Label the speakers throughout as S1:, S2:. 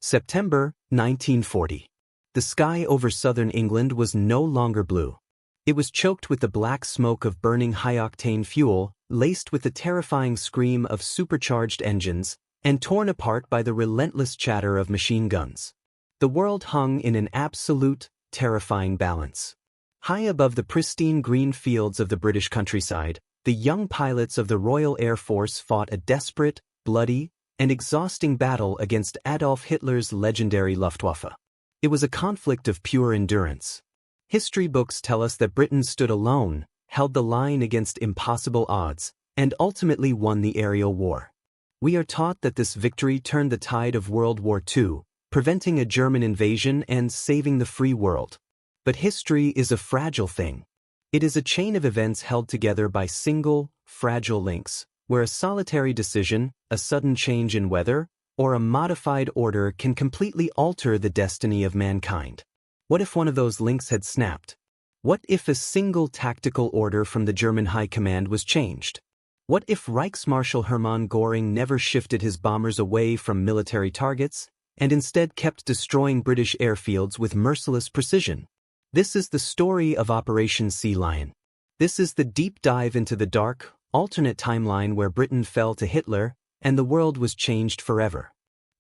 S1: September 1940. The sky over southern England was no longer blue. It was choked with the black smoke of burning high-octane fuel, laced with the terrifying scream of supercharged engines, and torn apart by the relentless chatter of machine guns. The world hung in an absolute, terrifying balance. High above the pristine green fields of the British countryside, the young pilots of the Royal Air Force fought a desperate, bloody, and exhausting battle against Adolf Hitler's legendary Luftwaffe. It was a conflict of pure endurance. History books tell us that Britain stood alone, held the line against impossible odds, and ultimately won the aerial war. We are taught that this victory turned the tide of World War II, preventing a German invasion and saving the free world. But history is a fragile thing. It is a chain of events held together by single, fragile links, where a solitary decision, a sudden change in weather, or a modified order can completely alter the destiny of mankind. What if one of those links had snapped? What if a single tactical order from the German High Command was changed? What if Reichsmarschall Hermann Göring never shifted his bombers away from military targets, and instead kept destroying British airfields with merciless precision? This is the story of Operation Sea Lion. This is the deep dive into the dark, alternate timeline where Britain fell to Hitler, and the world was changed forever.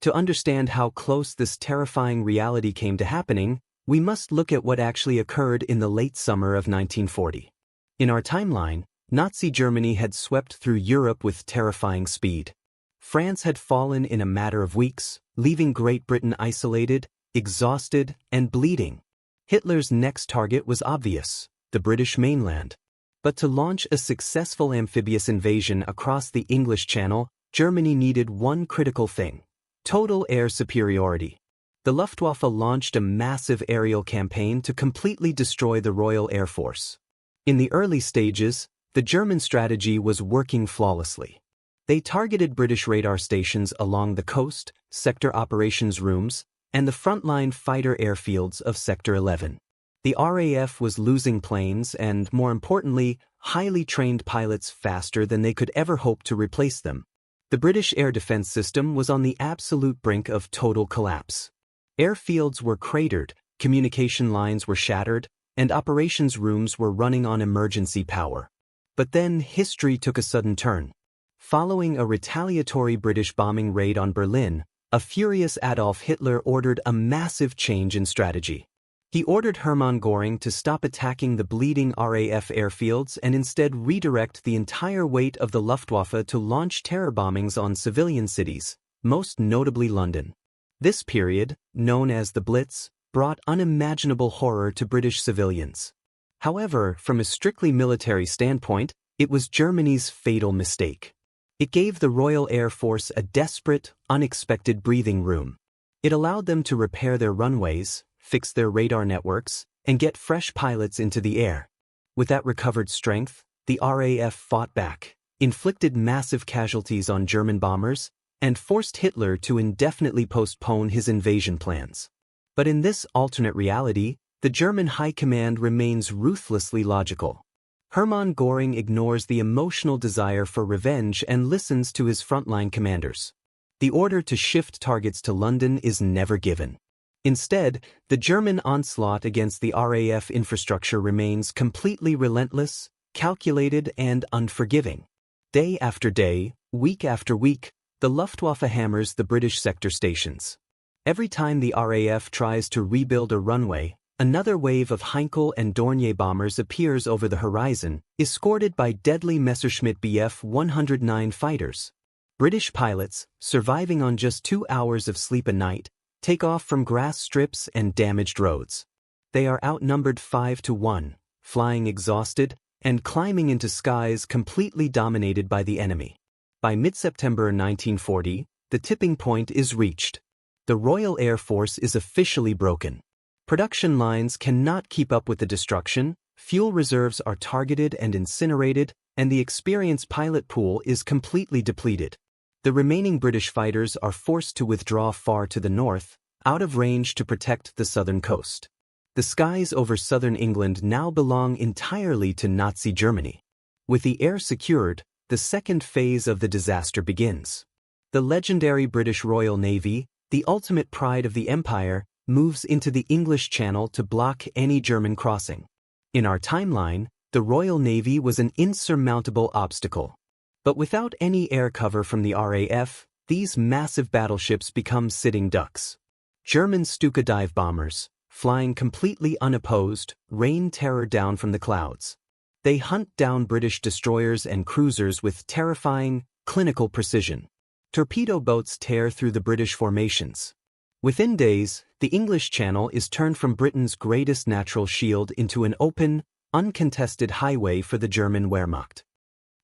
S1: To understand how close this terrifying reality came to happening, we must look at what actually occurred in the late summer of 1940. In our timeline, Nazi Germany had swept through Europe with terrifying speed. France had fallen in a matter of weeks, leaving Great Britain isolated, exhausted, and bleeding. Hitler's next target was obvious: the British mainland. But to launch a successful amphibious invasion across the English Channel, Germany needed one critical thing: total air superiority. The Luftwaffe launched a massive aerial campaign to completely destroy the Royal Air Force. In the early stages, the German strategy was working flawlessly. They targeted British radar stations along the coast, sector operations rooms, and the frontline fighter airfields of Sector 11. The RAF was losing planes and, more importantly, highly trained pilots faster than they could ever hope to replace them. The British air defense system was on the absolute brink of total collapse. Airfields were cratered, communication lines were shattered, and operations rooms were running on emergency power. But then history took a sudden turn. Following a retaliatory British bombing raid on Berlin, a furious Adolf Hitler ordered a massive change in strategy. He ordered Hermann Göring to stop attacking the bleeding RAF airfields and instead redirect the entire weight of the Luftwaffe to launch terror bombings on civilian cities, most notably London. This period, known as the Blitz, brought unimaginable horror to British civilians. However, from a strictly military standpoint, it was Germany's fatal mistake. It gave the Royal Air Force a desperate, unexpected breathing room. It allowed them to repair their runways, fix their radar networks, and get fresh pilots into the air. With that recovered strength, the RAF fought back, inflicted massive casualties on German bombers, and forced Hitler to indefinitely postpone his invasion plans. But in this alternate reality, the German High Command remains ruthlessly logical. Hermann Göring ignores the emotional desire for revenge and listens to his frontline commanders. The order to shift targets to London is never given. Instead, the German onslaught against the RAF infrastructure remains completely relentless, calculated, and unforgiving. Day after day, week after week, the Luftwaffe hammers the British sector stations. Every time the RAF tries to rebuild a runway, another wave of Heinkel and Dornier bombers appears over the horizon, escorted by deadly Messerschmitt Bf 109 fighters. British pilots, surviving on just 2 hours of sleep a night, take off from grass strips and damaged roads. They are outnumbered 5-1, flying exhausted, and climbing into skies completely dominated by the enemy. By mid-September 1940, the tipping point is reached. The Royal Air Force is officially broken. Production lines cannot keep up with the destruction, fuel reserves are targeted and incinerated, and the experienced pilot pool is completely depleted. The remaining British fighters are forced to withdraw far to the north, out of range to protect the southern coast. The skies over southern England now belong entirely to Nazi Germany. With the air secured, the second phase of the disaster begins. The legendary British Royal Navy, the ultimate pride of the empire, moves into the English Channel to block any German crossing. In our timeline, the Royal Navy was an insurmountable obstacle. But without any air cover from the RAF, these massive battleships become sitting ducks. German Stuka dive bombers, flying completely unopposed, rain terror down from the clouds. They hunt down British destroyers and cruisers with terrifying, clinical precision. Torpedo boats tear through the British formations. Within days, the English Channel is turned from Britain's greatest natural shield into an open, uncontested highway for the German Wehrmacht.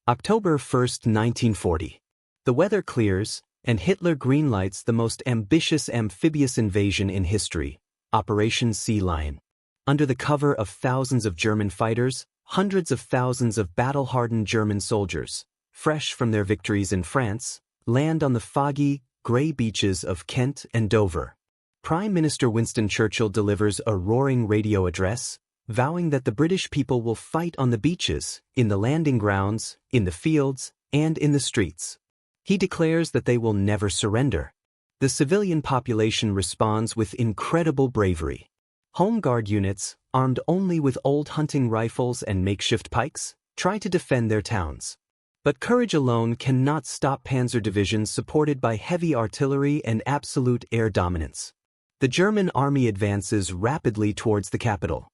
S1: October 1, 1940. The weather clears, and Hitler greenlights the most ambitious amphibious invasion in history, Operation Sea Lion. Under the cover of thousands of German fighters, hundreds of thousands of battle-hardened German soldiers, fresh from their victories in France, land on the foggy, grey beaches of Kent and Dover. Prime Minister Winston Churchill delivers a roaring radio address, vowing that the British people will fight on the beaches, in the landing grounds, in the fields, and in the streets. He declares that they will never surrender. The civilian population responds with incredible bravery. Home Guard units, armed only with old hunting rifles and makeshift pikes, try to defend their towns. But courage alone cannot stop panzer divisions supported by heavy artillery and absolute air dominance. The German army advances rapidly towards the capital.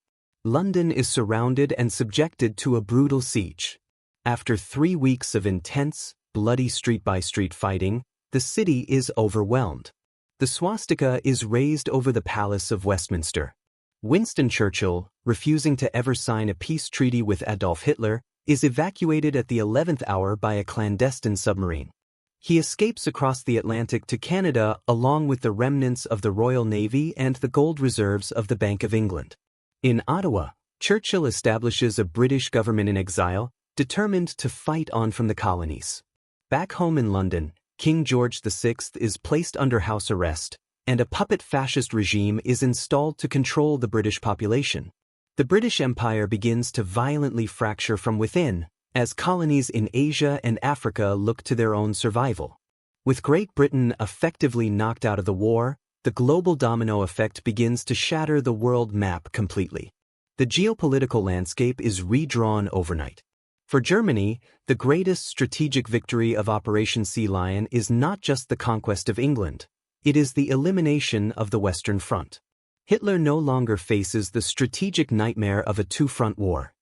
S1: London is surrounded and subjected to a brutal siege. After 3 weeks of intense, bloody street-by-street fighting, the city is overwhelmed. The swastika is raised over the Palace of Westminster. Winston Churchill, refusing to ever sign a peace treaty with Adolf Hitler, is evacuated at the 11th hour by a clandestine submarine. He escapes across the Atlantic to Canada along with the remnants of the Royal Navy and the gold reserves of the Bank of England. In Ottawa, Churchill establishes a British government in exile, determined to fight on from the colonies. Back home in London, King George VI is placed under house arrest, and a puppet fascist regime is installed to control the British population. The British Empire begins to violently fracture from within, as colonies in Asia and Africa look to their own survival. With Great Britain effectively knocked out of the war, the global domino effect begins to shatter the world map completely. The geopolitical landscape is redrawn overnight. For Germany, the greatest strategic victory of Operation Sea Lion is not just the conquest of England, it is the elimination of the Western Front. Hitler no longer faces the strategic nightmare of a two-front war.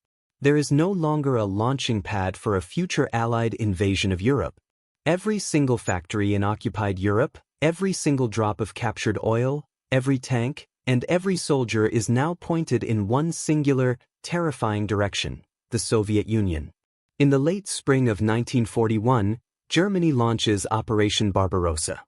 S1: There is no longer a launching pad for a future Allied invasion of Europe. Every single factory in occupied Europe, every single drop of captured oil, every tank, and every soldier is now pointed in one singular, terrifying direction: the Soviet Union. In the late spring of 1941, Germany launches Operation Barbarossa.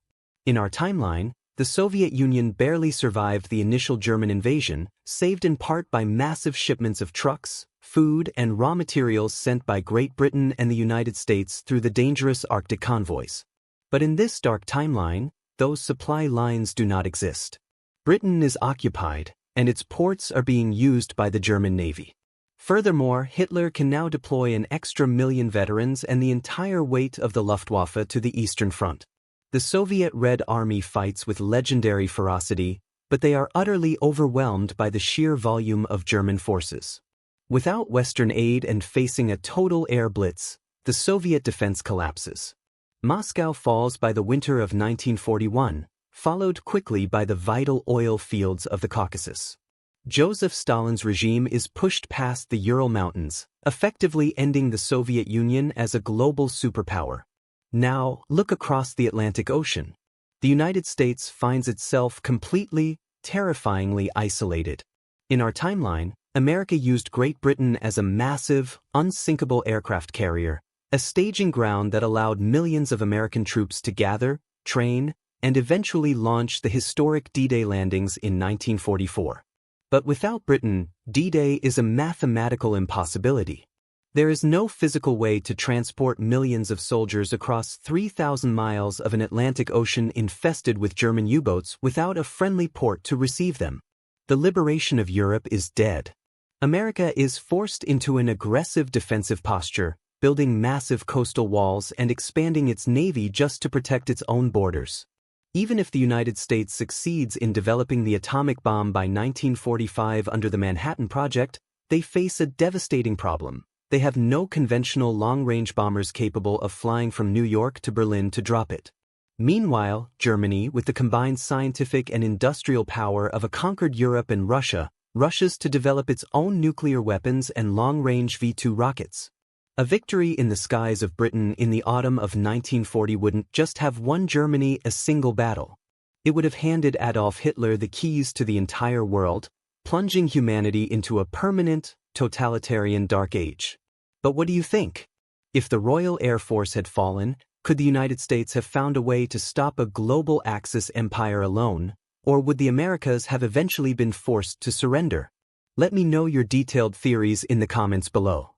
S1: In our timeline, the Soviet Union barely survived the initial German invasion, saved in part by massive shipments of trucks, food, and raw materials sent by Great Britain and the United States through the dangerous Arctic convoys. But in this dark timeline, those supply lines do not exist. Britain is occupied, and its ports are being used by the German Navy. Furthermore, Hitler can now deploy an extra 1,000,000 veterans and the entire weight of the Luftwaffe to the Eastern Front. The Soviet Red Army fights with legendary ferocity, but they are utterly overwhelmed by the sheer volume of German forces. Without Western aid and facing a total air blitz, the Soviet defense collapses. Moscow falls by the winter of 1941, followed quickly by the vital oil fields of the Caucasus. Joseph Stalin's regime is pushed past the Ural Mountains, effectively ending the Soviet Union as a global superpower. Now, look across the Atlantic Ocean. The United States finds itself completely, terrifyingly isolated. In our timeline, America used Great Britain as a massive, unsinkable aircraft carrier, a staging ground that allowed millions of American troops to gather, train, and eventually launch the historic D-Day landings in 1944. But without Britain, D-Day is a mathematical impossibility. There is no physical way to transport millions of soldiers across 3,000 miles of an Atlantic Ocean infested with German U-boats without a friendly port to receive them. The liberation of Europe is dead. America is forced into an aggressive defensive posture, building massive coastal walls and expanding its navy just to protect its own borders. Even if the United States succeeds in developing the atomic bomb by 1945 under the Manhattan Project, they face a devastating problem. They have no conventional long-range bombers capable of flying from New York to Berlin to drop it. Meanwhile, Germany, with the combined scientific and industrial power of a conquered Europe and Russia, rushes to develop its own nuclear weapons and long-range V-2 rockets. A victory in the skies of Britain in the autumn of 1940 wouldn't just have won Germany a single battle. It would have handed Adolf Hitler the keys to the entire world, plunging humanity into a permanent, totalitarian dark age. But what do you think? If the Royal Air Force had fallen, could the United States have found a way to stop a global Axis empire alone, or would the Americas have eventually been forced to surrender? Let me know your detailed theories in the comments below.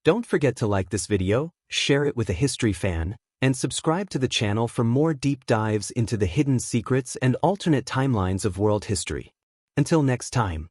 S1: Don't forget to like this video, share it with a history fan, and subscribe to the channel for more deep dives into the hidden secrets and alternate timelines of world history. Until next time.